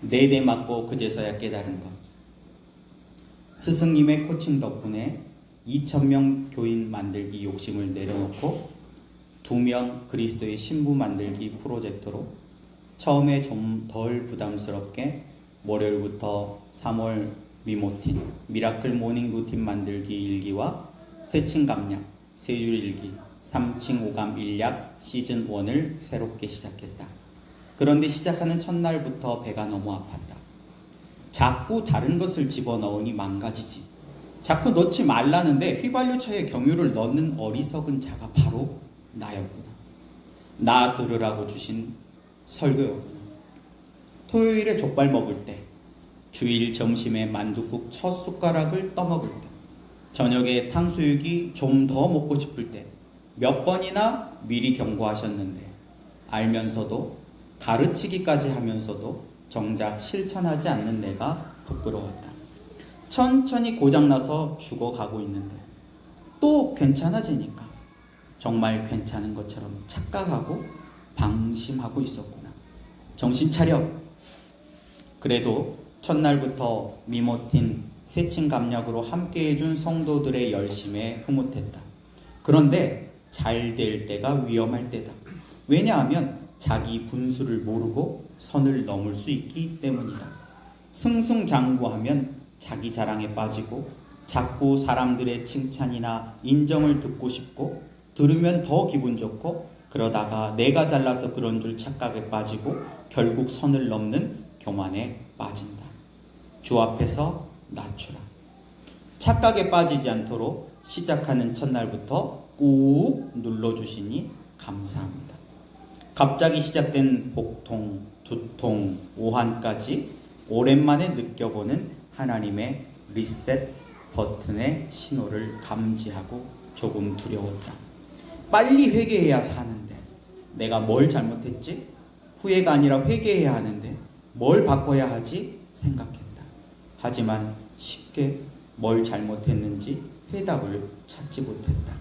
4대 맞고 그제서야 깨달은 것. 스승님의 코칭 덕분에 2,000명 교인 만들기 욕심을 내려놓고 2명 그리스도의 신부 만들기 프로젝트로 처음에 좀 덜 부담스럽게 월요일부터 3월 미모틴, 미라클 모닝 루틴 만들기 일기와 세칭 감량, 세율 일기, 3층 5감 일약 시즌 1을 새롭게 시작했다. 그런데 시작하는 첫날부터 배가 너무 아팠다. 자꾸 다른 것을 집어넣으니 망가지지. 자꾸 넣지 말라는데 휘발유차에 경유를 넣는 어리석은 자가 바로 나였구나. 나 들으라고 주신 설교였구나. 토요일에 족발 먹을 때, 주일 점심에 만둣국 첫 숟가락을 떠먹을 때, 저녁에 탕수육이 좀 더 먹고 싶을 때 몇 번이나 미리 경고하셨는데 알면서도 가르치기까지 하면서도 정작 실천하지 않는 내가 부끄러웠다. 천천히 고장나서 죽어가고 있는데 또 괜찮아지니까 정말 괜찮은 것처럼 착각하고 방심하고 있었구나. 정신 차려. 그래도 첫날부터 미모틴 세칭 감략으로 함께해준 성도들의 열심에 흐뭇했다. 그런데 잘 될 때가 위험할 때다. 왜냐하면 자기 분수를 모르고 선을 넘을 수 있기 때문이다. 승승장구하면 자기 자랑에 빠지고 자꾸 사람들의 칭찬이나 인정을 듣고 싶고 들으면 더 기분 좋고 그러다가 내가 잘나서 그런 줄 착각에 빠지고 결국 선을 넘는 교만에 빠진다. 주 앞에서 낮추라. 착각에 빠지지 않도록 시작하는 첫날부터 꾹 눌러주시니 감사합니다. 갑자기 시작된 복통, 두통, 오한까지 오랜만에 느껴보는 하나님의 리셋 버튼의 신호를 감지하고 조금 두려웠다. 빨리 회개해야 사는데 내가 뭘 잘못했지? 후회가 아니라 회개해야 하는데 뭘 바꿔야 하지? 생각했다. 하지만 쉽게 뭘 잘못했는지 해답을 찾지 못했다.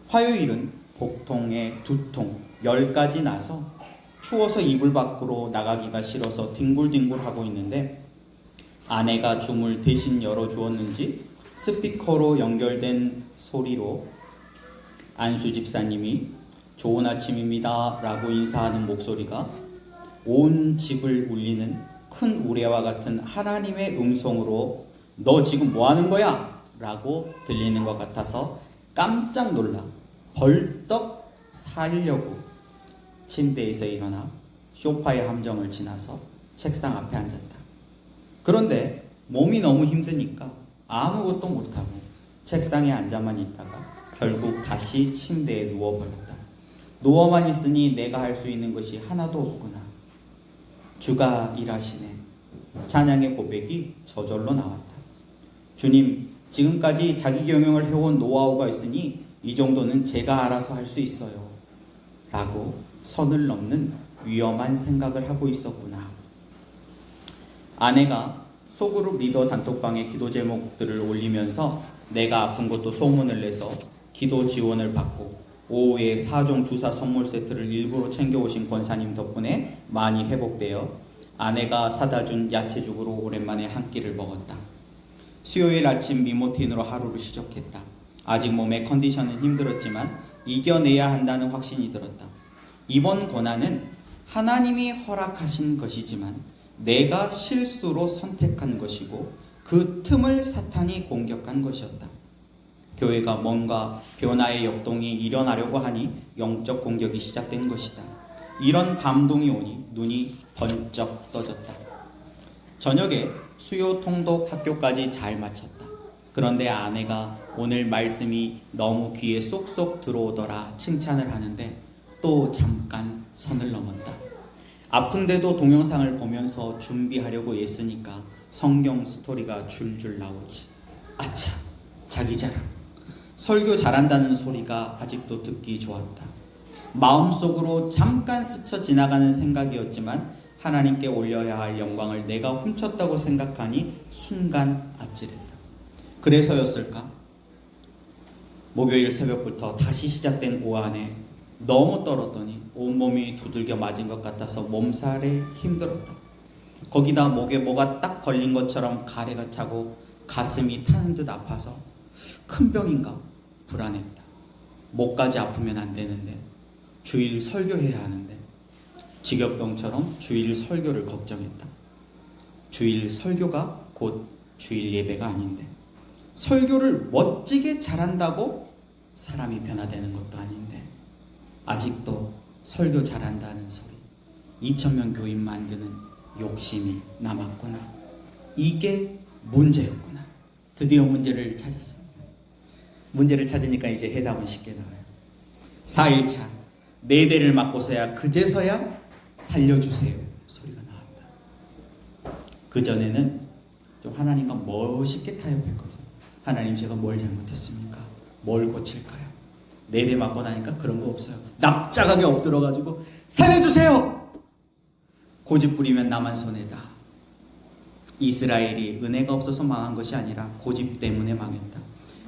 화요일은 복통에 두통, 열까지 나서 추워서 이불 밖으로 나가기가 싫어서 뒹굴뒹굴하고 있는데 아내가 줌을 대신 열어주었는지 스피커로 연결된 소리로 안수 집사님이 좋은 아침입니다 라고 인사하는 목소리가 온 집을 울리는 큰 우레와 같은 하나님의 음성으로 너 지금 뭐 하는 거야? 라고 들리는 것 같아서 깜짝 놀라 벌떡 살려고 침대에서 일어나 소파의 함정을 지나서 책상 앞에 앉았다. 그런데 몸이 너무 힘드니까 아무것도 못하고 책상에 앉아만 있다가 결국 다시 침대에 누워버렸다. 누워만 있으니 내가 할 수 있는 것이 하나도 없구나. 주가 일하시네. 찬양의 고백이 저절로 나왔다. 주님, 지금까지 자기 경영을 해온 노하우가 있으니 이 정도는 제가 알아서 할 수 있어요. 라고 선을 넘는 위험한 생각을 하고 있었구나. 아내가 소그룹 리더 단톡방에 기도 제목들을 올리면서 내가 아픈 것도 소문을 내서 기도 지원을 받고 오후에 4종 주사 선물 세트를 일부러 챙겨오신 권사님 덕분에 많이 회복되어 아내가 사다 준 야채죽으로 오랜만에 한 끼를 먹었다. 수요일 아침 미모틴으로 하루를 시작했다. 아직 몸의 컨디션은 힘들었지만 이겨내야 한다는 확신이 들었다. 이번 고난은 하나님이 허락하신 것이지만 내가 실수로 선택한 것이고 그 틈을 사탄이 공격한 것이었다. 교회가 뭔가 변화의 역동이 일어나려고 하니 영적 공격이 시작된 것이다. 이런 감동이 오니 눈이 번쩍 떠졌다. 저녁에 수요 통독 학교까지 잘 마쳤다. 그런데 아내가 오늘 말씀이 너무 귀에 쏙쏙 들어오더라 칭찬을 하는데 또 잠깐 선을 넘었다. 아픈데도 동영상을 보면서 준비하려고 애쓰니까 성경 스토리가 줄줄 나오지. 아차, 자기 자랑. 설교 잘한다는 소리가 아직도 듣기 좋았다. 마음속으로 잠깐 스쳐 지나가는 생각이었지만 하나님께 올려야 할 영광을 내가 훔쳤다고 생각하니 순간 아찔했다. 그래서였을까? 목요일 새벽부터 다시 시작된 오한에 너무 떨었더니 온몸이 두들겨 맞은 것 같아서 몸살에 힘들었다. 거기다 목에 뭐가 딱 걸린 것처럼 가래가 차고 가슴이 타는 듯 아파서 큰 병인가 불안했다. 목까지 아프면 안 되는데 주일 설교해야 하는데 직업병처럼 주일 설교를 걱정했다. 주일 설교가 곧 주일 예배가 아닌데 설교를 멋지게 잘한다고 사람이 변화되는 것도 아닌데 아직도 설교 잘한다는 소리 2,000명 교인 만드는 욕심이 남았구나. 이게 문제였구나. 드디어 문제를 찾았습니다. 문제를 찾으니까 이제 해답은 쉽게 나와요. 4일차 4대를 맞고서야 그제서야 살려주세요 소리가 나왔다. 그전에는 좀 하나님과 멋있게 타협했거든요. 하나님 제가 뭘 잘못했습니까? 뭘 고칠까요? 4대 맞고 나니까 그런 거 없어요. 납작하게 엎드려가지고 살려주세요. 고집 부리면 나만 손해다. 이스라엘이 은혜가 없어서 망한 것이 아니라 고집 때문에 망했다.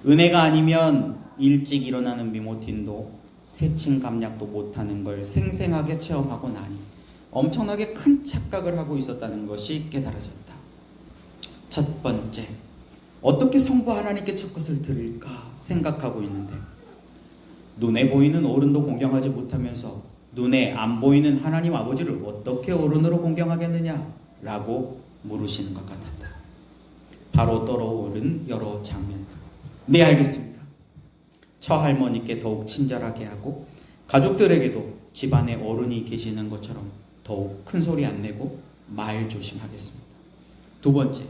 은혜가 아니면 일찍 일어나는 미모틴도 세침 감략도 못하는 걸 생생하게 체험하고 나니 엄청나게 큰 착각을 하고 있었다는 것이 깨달아졌다. 첫 번째, 어떻게 성부 하나님께 첫 것을 드릴까 생각하고 있는데 눈에 보이는 어른도 공경하지 못하면서 눈에 안 보이는 하나님 아버지를 어떻게 어른으로 공경하겠느냐라고 물으시는 것 같았다. 바로 떠오른 여러 장면들. 네, 알겠습니다. 처할머니께 더욱 친절하게 하고 가족들에게도 집안에 어른이 계시는 것처럼 더욱 큰 소리 안 내고 말 조심하겠습니다. 두 번째,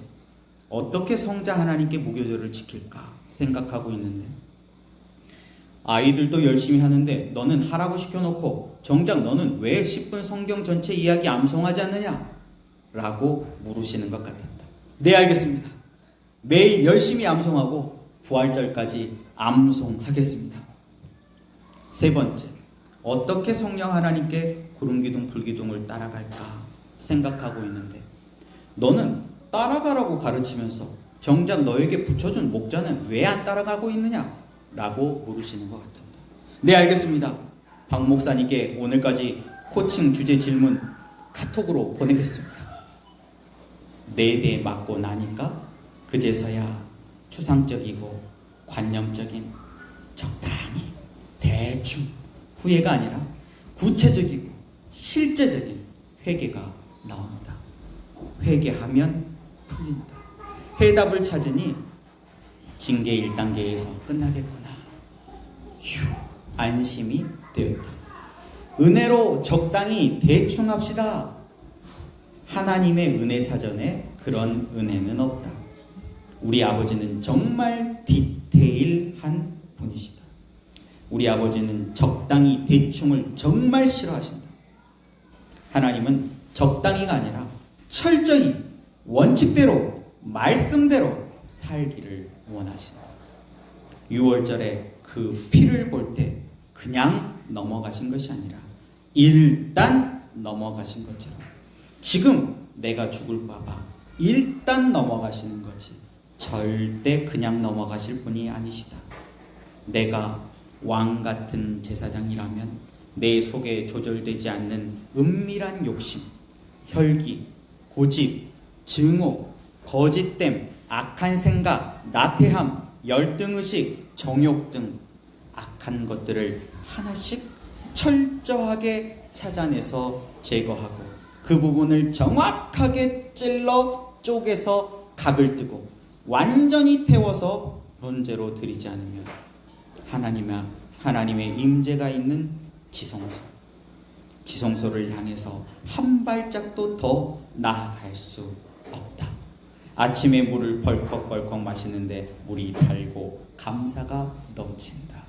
어떻게 성자 하나님께 무교절을 지킬까 생각하고 있는데 아이들도 열심히 하는데 너는 하라고 시켜놓고 정작 너는 왜 10분 성경 전체 이야기 암송하지 않느냐? 라고 물으시는 것 같았다. 네, 알겠습니다. 매일 열심히 암송하고 부활절까지 암송하겠습니다. 세 번째, 어떻게 성령 하나님께 구름기둥 불기둥을 따라갈까 생각하고 있는데 너는 따라가라고 가르치면서 정작 너에게 붙여준 목자는 왜 안 따라가고 있느냐? 라고 물으시는 것 같았다. 네, 알겠습니다. 박 목사님께 오늘까지 코칭 주제 질문 카톡으로 보내겠습니다. 4대 맞고 나니까 그제서야 추상적이고 관념적인 적당히 대충 후회가 아니라 구체적이고 실제적인 회개가 나옵니다. 회개하면 풀린다. 해답을 찾으니 징계 1단계에서 끝나겠구나. 휴, 안심이 되었다. 은혜로 적당히 대충 합시다. 하나님의 은혜 사전에 그런 은혜는 없다. 우리 아버지는 정말 디테일한 분이시다. 우리 아버지는 적당히 대충을 정말 싫어하신다. 하나님은 적당히가 아니라 철저히 원칙대로 말씀대로 살기를 원하신다. 6월절에 그 피를 볼 때 그냥 넘어가신 것이 아니라 일단 넘어가신 것처럼 지금 내가 죽을 바봐 일단 넘어가시는 거지 절대 그냥 넘어가실 분이 아니시다. 내가 왕 같은 제사장이라면 내 속에 조절되지 않는 은밀한 욕심, 혈기, 고집, 증오, 거짓됨, 악한 생각, 나태함, 열등의식, 정욕 등 악한 것들을 하나씩 철저하게 찾아내서 제거하고 그 부분을 정확하게 찔러 쪼개서 각을 뜨고 완전히 태워서 번제로 드리지 않으면 하나님의 임재가 있는 지성소를 향해서 한 발짝도 더 나아갈 수 없다. 아침에 물을 벌컥벌컥 마시는데 물이 달고 감사가 넘친다.